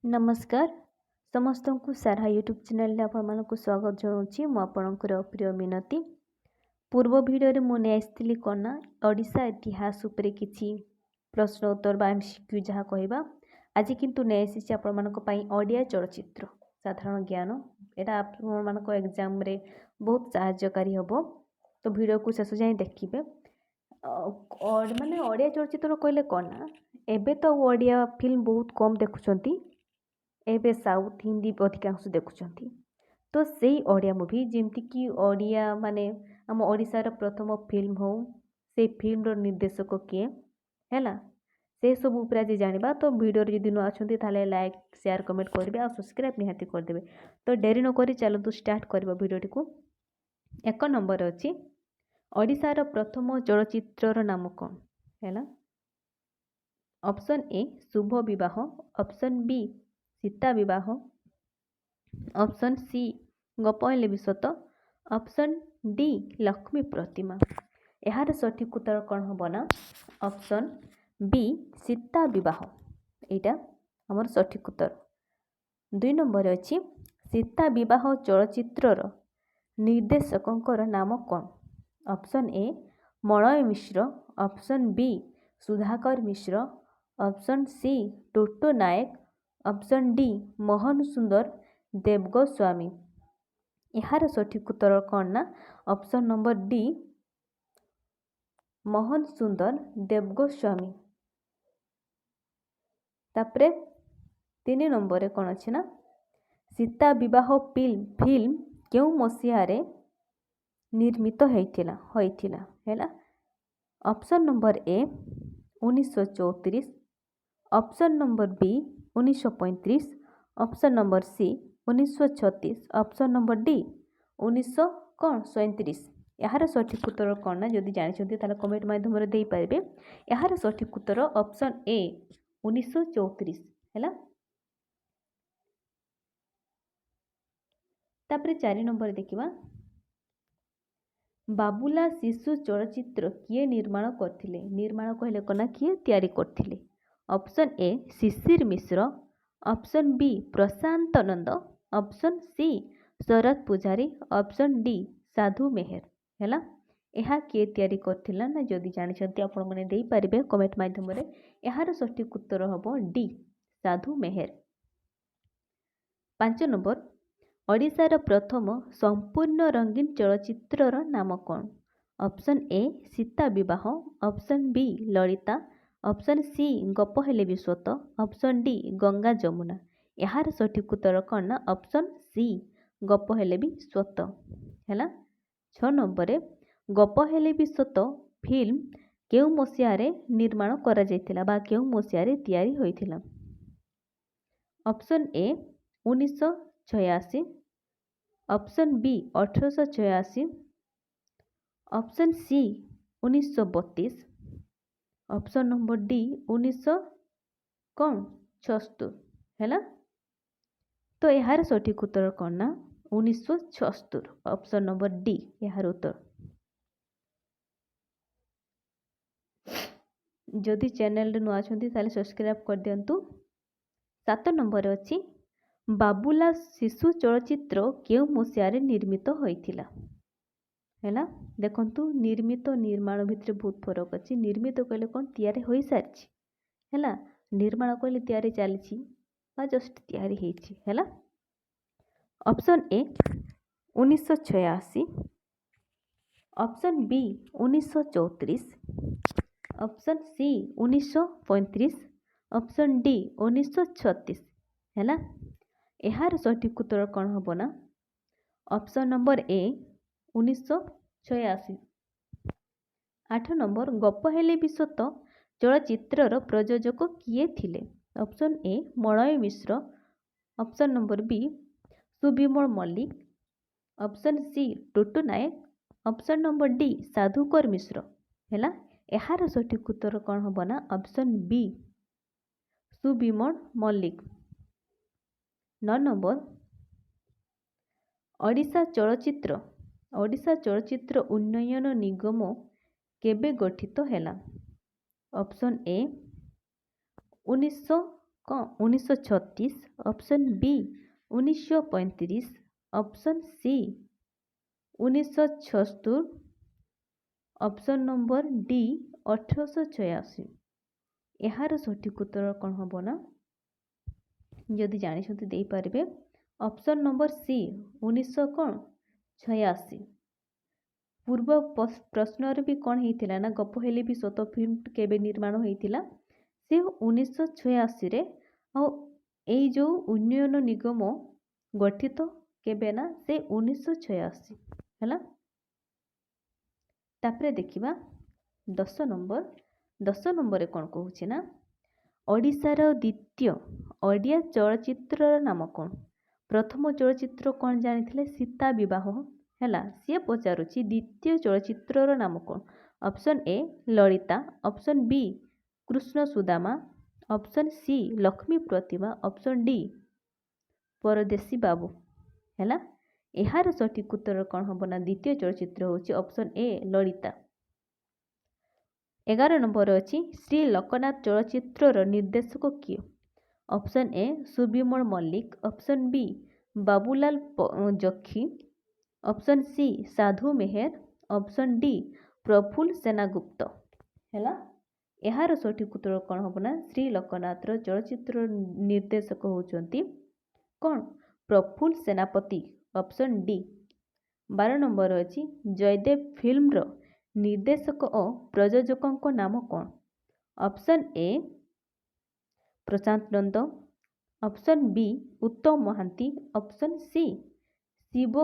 नमस्कार समस्त को सारा यूट्यूब चैनल आपको स्वागत जनाऊँगी मुझे प्रिय मिनती पूर्व भिडियो मुझे आसती कौन ना ओडिशा इतिहास उपरे किसी प्रश्न उत्तर बा एमसीक्यू जहाँ कहवा आज किंतु नहीं आसी आपण ओडिया चलचित्र साधारण ज्ञान यहाँ आप एग्जाम रे बहुत सहायकारी हम तो भिडियो को शेष जाए देखिए माने ओडिया चलचित्र कहले कौन ना एबे तो ओडिया फिल्म बहुत कम देखुंट एबे साउथ हिंदी अधिकांश देखुंट तो सही ओडिया मूवी जमती कि ओडिया माने आम ओडिशार प्रथम फिल्म हो से फिल्म निर्देशक किए है से सब उपर आज जाना तो वीडियो जदि नुआ अच्छा लाइक शेयर कमेंट करेंगे और सब्सक्राइब निहाती करदे तो डेरी नक चलतु स्टार्ट करवा भिडियोटी को एक नंबर अच्छी ओडिशार प्रथम चलचित्र नाम कौन है ऑप्शन ए शुभ विवाह option B Sita Bibaha option C गपहेले विश्वत ऑप्शन डी लक्ष्मी प्रतिमा यार सठिक उत्तर कौन हम ना ऑप्शन बी सीता विवाह यहाँ आमर सठिक उत्तर। 2 नंबर अच्छी सीता विवाह चलचित्रर निर्देशकों नाम कौन option A Malay Mishra option B Sudhakar Mishra option C Toto Nayak option D Mohan Sundar Devgoswami यार सठिक उत्तर कौन ना option number D Mohan Sundar देवगोस्वामी। तापरे 3 नंबर कौन अच्छे ना सीता विवाह फिल्म क्यों मसीहारे निर्मित होइथिला है option number A 1934 option number B 1935 option number C 1936 option number D 1937 यार सठिक उत्तर कौन ना जदि जानते कमेंट माध्यम दे पारे यार सठिक उत्तर ऑप्शन ए 1934 है। तापरे 4 नंबर देखिबा बाबुला शिशु चलचित्र किए निर्माण करथिले निर्माण कहले कना किए तैयारी करथिले option A Shishir Mishra option B Prashant Nanda option C Sharad Pujari option D साधु मेहर है यह किए तैयारी करथिला ना जदि जानते आपण मैंने दे पारे कमेंट माध्यम यार सठिक उत्तर हम डी साधु मेहर। 5 नंबर ओडिशार प्रथम संपूर्ण रंगीन चलचित्रर नाम कौन option A Sita Bibaha option B Lalita option C गपहेले विश्वत ऑप्शन डी गंगा जमुना यार सठिक उत्तर कौन ना ऑप्शन सी गपहेले विश्वत है। 6 नंबर गपहेले विश्वत फिल्म केउ मसीहारे निर्माण करा जायतिला बा केउ मसीहारे तैयारी होइथिला option A 1986 option B 1886 option C 1932 option number D 1976 है तो यार सठिक उत्तर कौन ना 1976 ऑप्शन नंबर डी यार उत्तर। जदि चैनल नुआ अच्छा सब्सक्राइब कर दिंतु। 7 नंबर अच्छी बाबुला शिशु चलचित्र केउ मसीहारे निर्मित होइथिला है देखंतु निर्मित निर्माण भितर बहुत फरक अच्छी निर्मित कहले कौन तैयारी हो सारी है निर्माण कहले तैयारी चली जस्ट तैयारी है option A 1986 option B 1934 option C 1935 option D 1936 है यार सठिक उत्तर कौन हम ना ऑप्शन नंबर ए 1986। 8 नंबर गपहेले विश्वत चलचित्रर प्रयोजक किए थिले option A Malay Mishra option number B Subimal Mallik option C Toto Nayak option number D Sadhukar Mishra है यार सठिक उत्तर कौन हम ना option B Subimal Mallik. 9 number Odisha चलचित्र उन्नयन निगम केबे गठित हैला ऑप्शन ए କ'ଣ 1936, option B 1935, option C 1976, option number D 1886। ଏହାର ସଠିକ୍ ଉତ୍ତର କ'ଣ ହେବ ନା, ଯଦି ଜାଣିଛନ୍ତି ଦେଇପାରିବେ। Option number C 1986। ପୂର୍ବ ପ୍ରଶ୍ନରେ ବି କ'ଣ ହେଇଥିଲା ନା, ଗପ ହେଲେ ବି ସତ ଫିଲ୍ମ କେବେ ନିର୍ମାଣ ହେଇଥିଲା, ସେ 1986ରେ। ଆଉ ଏଇ ଯେଉଁ ଉନ୍ନୟନ ନିଗମ ଗଠିତ କେବେ ନା, ସେ 1986 ହେଲା। ତାପରେ ଦେଖିବା 10 ନମ୍ବର। 10 ନମ୍ବରରେ କ'ଣ କହୁଛି ନା, ଓଡ଼ିଶାର ଦ୍ୱିତୀୟ ଓଡ଼ିଆ ଚଳଚ୍ଚିତ୍ରର ନାମ କ'ଣ? ପ୍ରଥମ ଚଳଚ୍ଚିତ୍ର କ'ଣ ଜାଣିଥିଲେ? ସୀତା ବିବାହ ହେଲା। ସିଏ ପଚାରୁଛି ଦ୍ୱିତୀୟ ଚଳଚ୍ଚିତ୍ରର ନାମ କ'ଣ? Option A Lalita, option B Krishna Sudama, option C Lakshmi Pratibha, option D Pardeshi Babu ହେଲା। ଏହାର ସଠିକ୍ ଉତ୍ତର କ'ଣ ହେବ ନା, ଦ୍ୱିତୀୟ ଚଳଚ୍ଚିତ୍ର ହେଉଛି ଅପସନ୍ ଏ ଲଳିତା। 11 ନମ୍ବର ଅଛି ଶ୍ରୀ ଲୋକନାଥ ଚଳଚ୍ଚିତ୍ରର ନିର୍ଦ୍ଦେଶକ କିଏ? Option A Subimal Mallick, option B Babulal Jakhi, option C Sadhu Meher, option D Prafulla Sengupta ହେଲା। ଏହାର ସଠିକ୍ ଉତ୍ତର କ'ଣ ହେବ ନା, ଶ୍ରୀ ଲୋକନାଥର ଚଳଚ୍ଚିତ୍ରର ନିର୍ଦ୍ଦେଶକ ହେଉଛନ୍ତି କ'ଣ? Prafulla Senapati, option D. 12 number ଅଛି ଜୟଦେବ ଫିଲ୍ମର ନିର୍ଦ୍ଦେଶକ ଓ ପ୍ରଯୋଜକଙ୍କ ନାମ କ'ଣ? Option A Prashanta Nanda, option B Uttam Mohanty, option C Shiva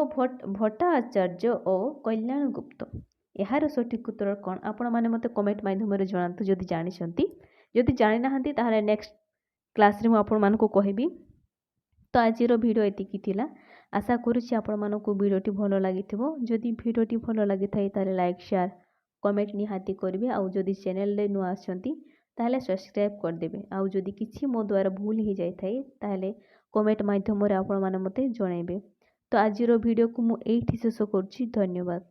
Bhattacharya ଓ କଲ୍ୟାଣ ଗୁପ୍ତ। ଏହାର ସଠିକ୍ ଉତ୍ତର କ'ଣ? ଆପଣମାନେ ମୋତେ କମେଣ୍ଟ ମାଧ୍ୟମରେ ଜଣାନ୍ତୁ ଯଦି ଜାଣିଛନ୍ତି। ଯଦି ଜାଣିନାହାନ୍ତି ତାହେଲେ ନେକ୍ସଟ କ୍ଲାସ୍ରେ ମୁଁ ଆପଣମାନଙ୍କୁ କହିବି। ତ ଆଜିର ଭିଡ଼ିଓ ଏତିକି ଥିଲା। ଆଶା କରୁଛି ଆପଣମାନଙ୍କୁ ଭିଡ଼ିଓଟି ଭଲ ଲାଗିଥିବ। ଯଦି ଭିଡ଼ିଓଟି ଭଲ ଲାଗିଥାଏ ତାହେଲେ ଲାଇକ୍, ସେୟାର, କମେଣ୍ଟ ନିହାତି କରିବେ। ଆଉ ଯଦି ଚ୍ୟାନେଲରେ ନୂଆ ଆସନ୍ତି ତାହେଲେ ସବସ୍କ୍ରାଇବ୍ କରିଦେବେ। ଆଉ ଯଦି କିଛି ମୋ ଦ୍ୱାରା ଭୁଲ ହେଇଯାଇଥାଏ ତାହେଲେ କମେଣ୍ଟ ମାଧ୍ୟମରେ ଆପଣମାନେ ମୋତେ ଜଣାଇବେ। ତ ଆଜିର ଭିଡ଼ିଓକୁ ମୁଁ ଏଇଠି ଶେଷ କରୁଛି। ଧନ୍ୟବାଦ।